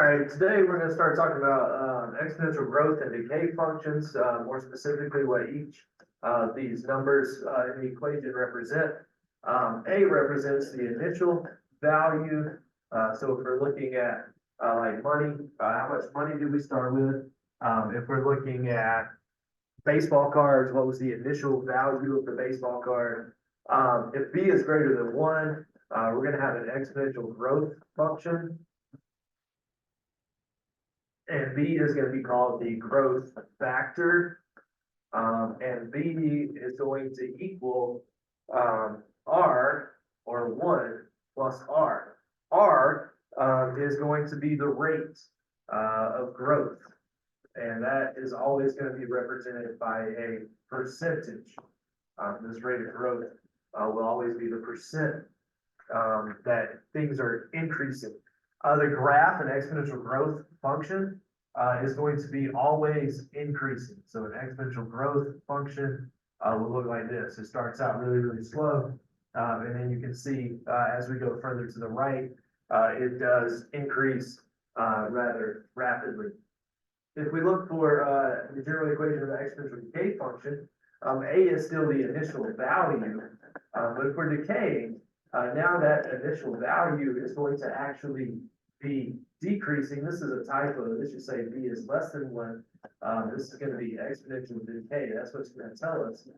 right, today we're going to start talking about exponential growth and decay functions, more specifically what each of these numbers in the equation represent. A represents the initial value. So if we're looking at like money, how much money do we start with? If we're looking at baseball cards, what was the initial value of the baseball card? If B is greater than 1, we're going to have an exponential growth function. And B is going to be called the growth factor. And B is going to equal R, or 1 plus R. R is going to be the rate of growth. And that is always going to be represented by a percentage. This rate of growth will always be the percent that things are increasing. The graph, an exponential growth function, is going to be always increasing. So an exponential growth function will look like this. It starts out really, really slow. And then you can see as we go further to the right, it does increase rather rapidly. If we look for the general equation of the exponential decay function, A is still the initial value, but if we're decaying, now that initial value is going to actually be decreasing. This is a typo. This should say B is less than 1. This is going to be exponential decay. That's what's going to tell us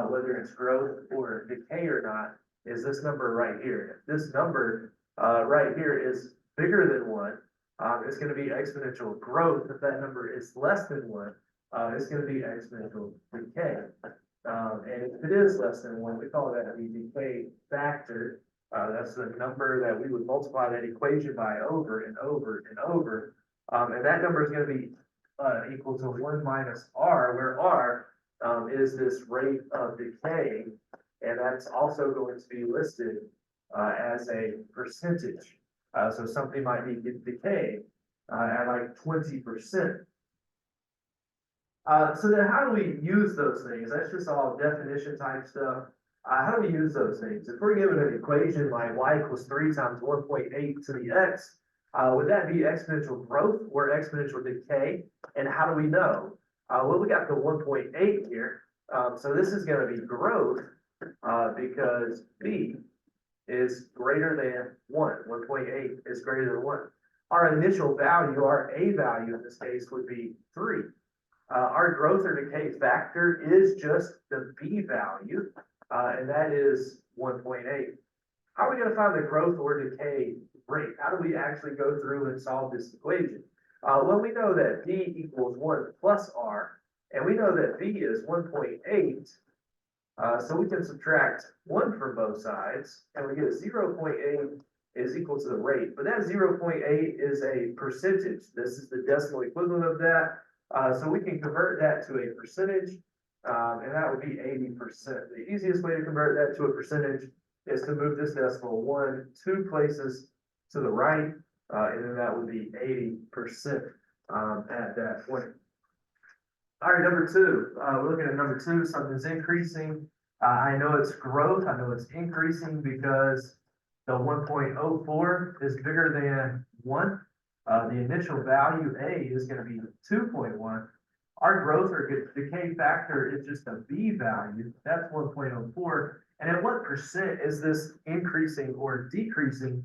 whether it's growth or decay or not, is this number right here. If this number right here is bigger than 1, it's going to be exponential growth. If that number is less than 1, it's going to be exponential decay. And if it is less than 1, we call that the decay factor. That's the number that we would multiply that equation by over and over and over. And that number is going to be equal to 1 minus R, where R is this rate of decay. And that's also going to be listed as a percentage. So something might be decay at like 20%. So then how do we use those things? That's just all definition type stuff. How do we use those things? If we're given an equation like y equals 3 times 1.8 to the x, would that be exponential growth or exponential decay? And how do we know? Well, we got the 1.8 here. So this is going to be growth because B is greater than 1. 1.8 is greater than 1. Our initial value, our A value in this case, would be 3. Our growth or decay factor is just the B value, and that is 1.8. How are we going to find the growth or decay rate? How do we actually go through and solve this equation? Well, we know that D equals 1 plus R, and we know that B is 1.8. So we can subtract 1 from both sides, and we get 0.8 is equal to the rate. But that 0.8 is a percentage. This is the decimal equivalent of that. So we can convert that to a percentage, and that would be 80%. The easiest way to convert that to a percentage is to move this decimal 2 places to the right, and then that would be 80% at that point. All right, number 2. We're looking at number 2. Something's increasing. I know it's growth. I know it's increasing because the 1.04 is bigger than 1. The initial value A is going to be 2.1. Our growth or decay factor is just a B value. That's 1.04. And at what percent is this increasing or decreasing?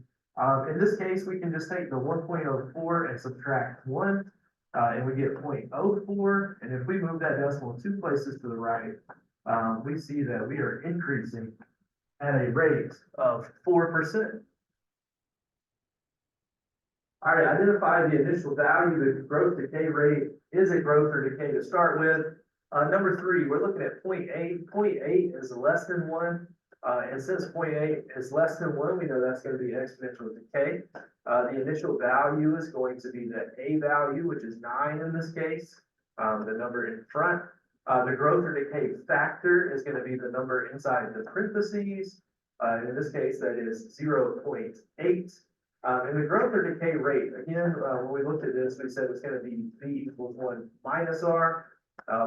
In this case, we can just take the 1.04 and subtract 1. And we get 0.04, and if we move that decimal 2 places to the right, we see that we are increasing at a rate of 4%. All right, identify the initial value. The growth decay rate is a growth or decay to start with. Number 3, we're looking at 0.8. 0.8 is less than 1. And since 0.8 is less than 1, we know that's going to be exponential decay. The initial value is going to be the A value, which is 9 in this case, the number in front. The growth or decay factor is going to be the number inside the parentheses. In this case, that is 0.8. And the growth or decay rate, again, when we looked at this, we said it's going to be B equals 1 minus R.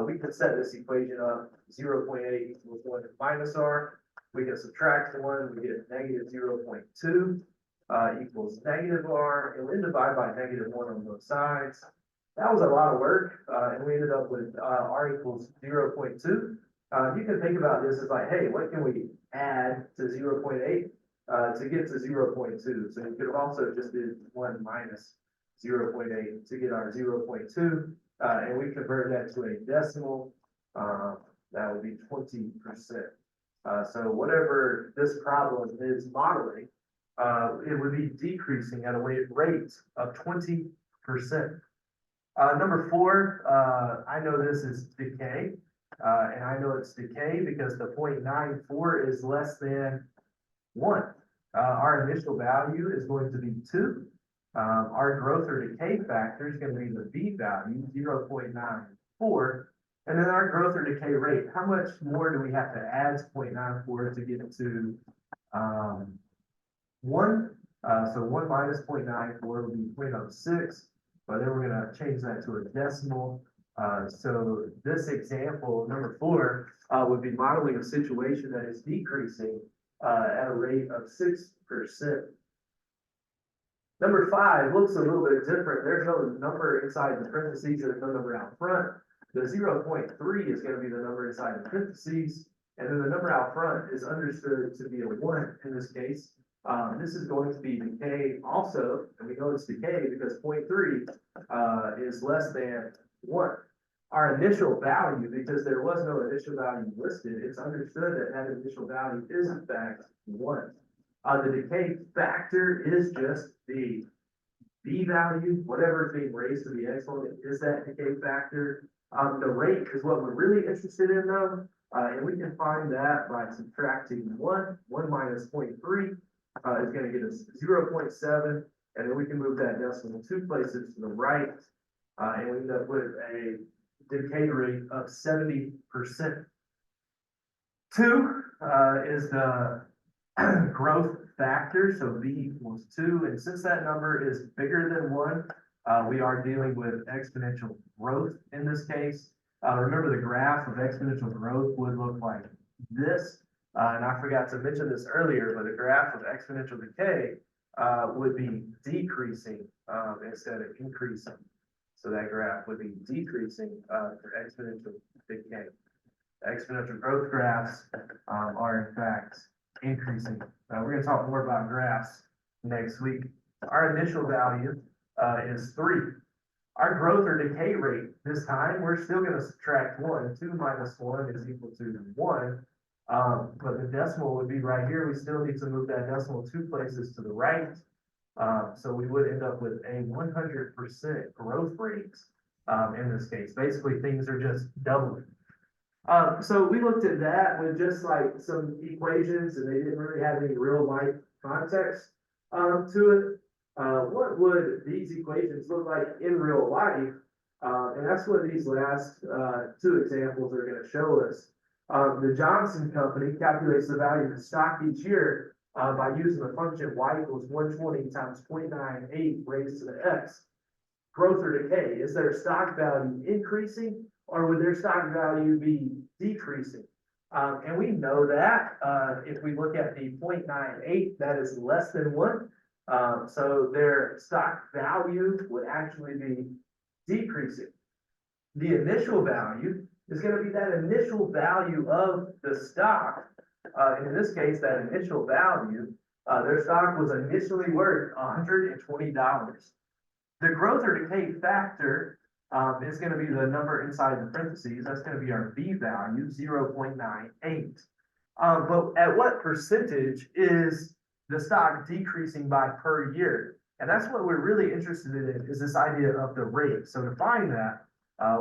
We can set this equation up, 0.8 equals 1 minus R. We can subtract 1, we get negative 0.2. equals negative R, and then divide by -1 on both sides. That was a lot of work, and we ended up with R equals 0.2. You can think about this as like, hey, what can we add to 0.8 to get to 0.2? So you could have also just did 1 minus 0.8 to get our 0.2, and we convert that to a decimal. That would be 20%. So whatever this problem is modeling, it would be decreasing at a rate of 20%. Number 4, I know this is decay, and I know it's decay because the 0.94 is less than 1. Our initial value is going to be 2. Our growth or decay factor is going to be the B value, 0.94. And then our growth or decay rate, how much more do we have to add to 0.94 to get to 1? So 1 minus 0.94 would be 0.06, but then we're going to change that to a decimal. So this example, number 4, would be modeling a situation that is decreasing at a rate of 6%. Number 5 looks a little bit different. There's no number inside the parentheses, there's no number out front. The 0.3 is going to be the number inside the parentheses, and then the number out front is understood to be a 1 in this case. This is going to be decay also, and we know it's decay because 0.3 is less than 1. Our initial value, because there was no initial value listed, it's understood that that initial value is in fact 1. The decay factor is just the B value, whatever is being raised to the exponent is that decay factor. The rate is what we're really interested in though, and we can find that by subtracting 1. 1 minus 0.3 is going to get us 0.7, and then we can move that decimal 2 places to the right, and we end up with a decay rate of 70%. 2 is the growth factor, so B equals 2, and since that number is bigger than 1, we are dealing with exponential growth in this case. Remember the graph of exponential growth would look like this, and I forgot to mention this earlier, but a graph of exponential decay would be decreasing instead of increasing. So that graph would be decreasing for exponential decay. Exponential growth graphs are in fact increasing. We're going to talk more about graphs next week. Our initial value is 3. Our growth or decay rate this time, we're still going to subtract 1. 2 minus 1 is equal to 1. But the decimal would be right here. We still need to move that decimal 2 places to the right. So we would end up with a 100% growth rate in this case. Basically, things are just doubling. So we looked at that with just like some equations, and they didn't really have any real life context to it. What would these equations look like in real life? And that's what these last 2 examples are going to show us. The Johnson Company calculates the value of the stock each year by using the function y equals 120 times 0.98 raised to the x. Growth or decay, is their stock value increasing or would their stock value be decreasing? And we know that if we look at the 0.98, that is less than 1. So their stock value would actually be decreasing. The initial value is going to be that initial value of the stock. And in this case, that initial value, their stock was initially worth $120. The growth or decay factor is going to be the number inside the parentheses. That's going to be our B value, 0.98. But at what percentage is the stock decreasing by per year? And that's what we're really interested in, is this idea of the rate. So to find that,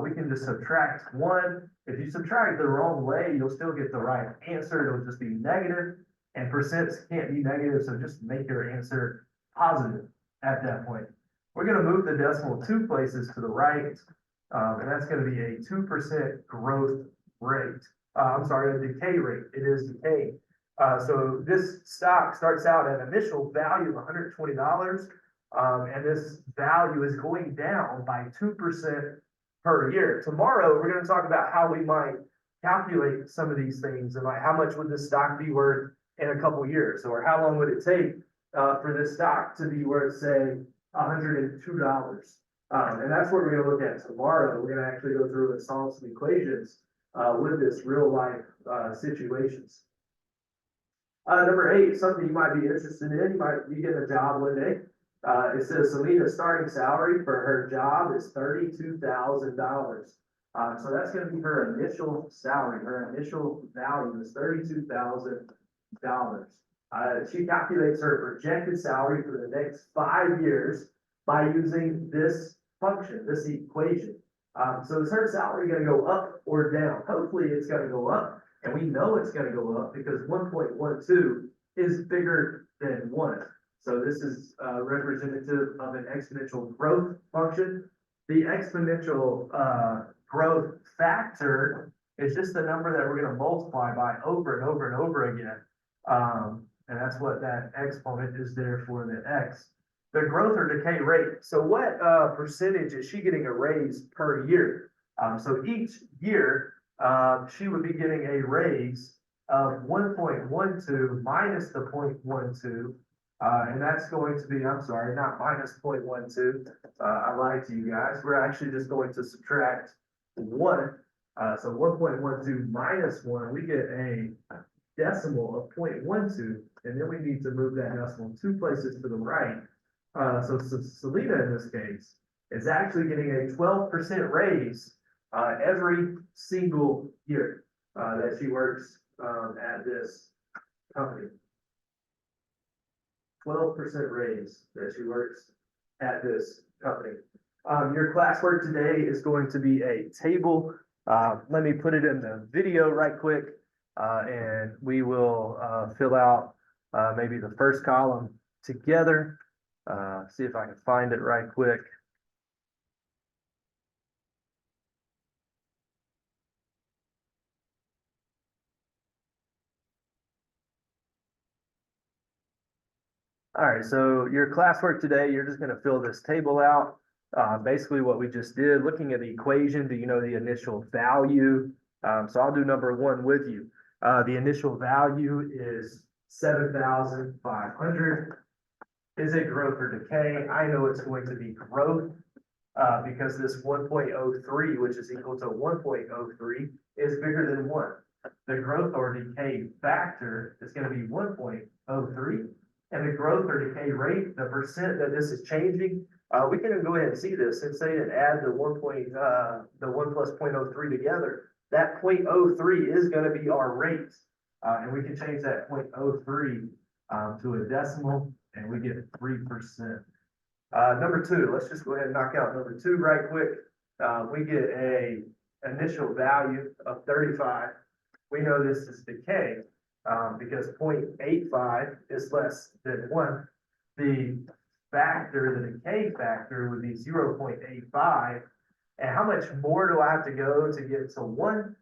we can just subtract 1. If you subtract the wrong way, you'll still get the right answer. It'll just be negative, and percents can't be negative, so just make your answer positive at that point. We're going to move the decimal 2 places to the right, and that's going to be a 2% growth rate. I'm sorry, a decay rate. It is decay. So this stock starts out at an initial value of $120, and this value is going down by 2% per year. Tomorrow, we're going to talk about how we might calculate some of these things and like how much would this stock be worth in a couple years, or how long would it take for this stock to be worth, say, $102. And that's what we're gonna look at tomorrow. We're gonna actually go through and solve some equations, with this real life, situations. Number 8, something you might be interested in, you might be getting a job one day. It says Selena's starting salary for her job is $32,000. So that's gonna be her initial salary, her initial value is $32,000. She calculates her projected salary for the next 5 years by using this function, this equation. So is her salary gonna go up or down? Hopefully it's gonna go up, and we know it's gonna go up because 1.12 is bigger than 1. So this is representative of an exponential growth function. The exponential growth factor is just the number that we're gonna multiply by over and over and over again. And that's what that exponent is there for, the x. The growth or decay rate. So what percentage is she getting a raise per year? So each year, she would be getting a raise of 1.12 minus the 0.12. And that's going to be, I'm sorry, not minus 0.12. I lied to you guys. We're actually just going to subtract 1. So 1.12 minus 1, we get a decimal of 0.12. And then we need to move that decimal 2 places to the right. So Selena, in this case, is actually getting a 12% raise every single year that she works at this company. 12% raise that she works at this company. Your classwork today is going to be a table. Let me put it in the video right quick, and we will fill out maybe the first column together. See if I can find it right quick. All right, so your classwork today, you're just going to fill this table out. Basically what we just did, looking at the equation, do you know the initial value? So I'll do number 1 with you. The initial value is 7,500. Is it growth or decay? I know it's going to be growth because this 1.03, which is equal to 1.03, is bigger than 1. The growth or decay factor is going to be 1.03. And the growth or decay rate, the percent that this is changing, we can go ahead and see this and say and add the 1 plus 0.03 together. That 0.03 is going to be our rate. And we can change that 0.03 to a decimal, and we get 3%. Number 2, let's just go ahead and knock out number 2 right quick. We get a initial value of 35. We know this is decay because 0.85 is less than 1. The factor, the decay factor would be 0.85. And how much more do I have to go to get to 1?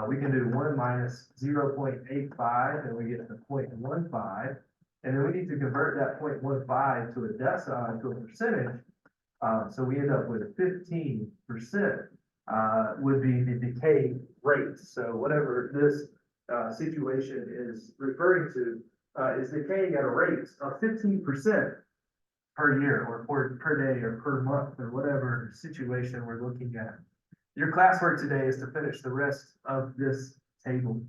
We can do 1 minus 0.85, and we get to 0.15. And then we need to convert that 0.15 to a decile, to a percentage. So we end up with 15% would be the decay rate. So whatever this situation is referring to is decaying at a rate of 15% per year or per day or per month or whatever situation we're looking at. Your classwork today is to finish the rest of this table.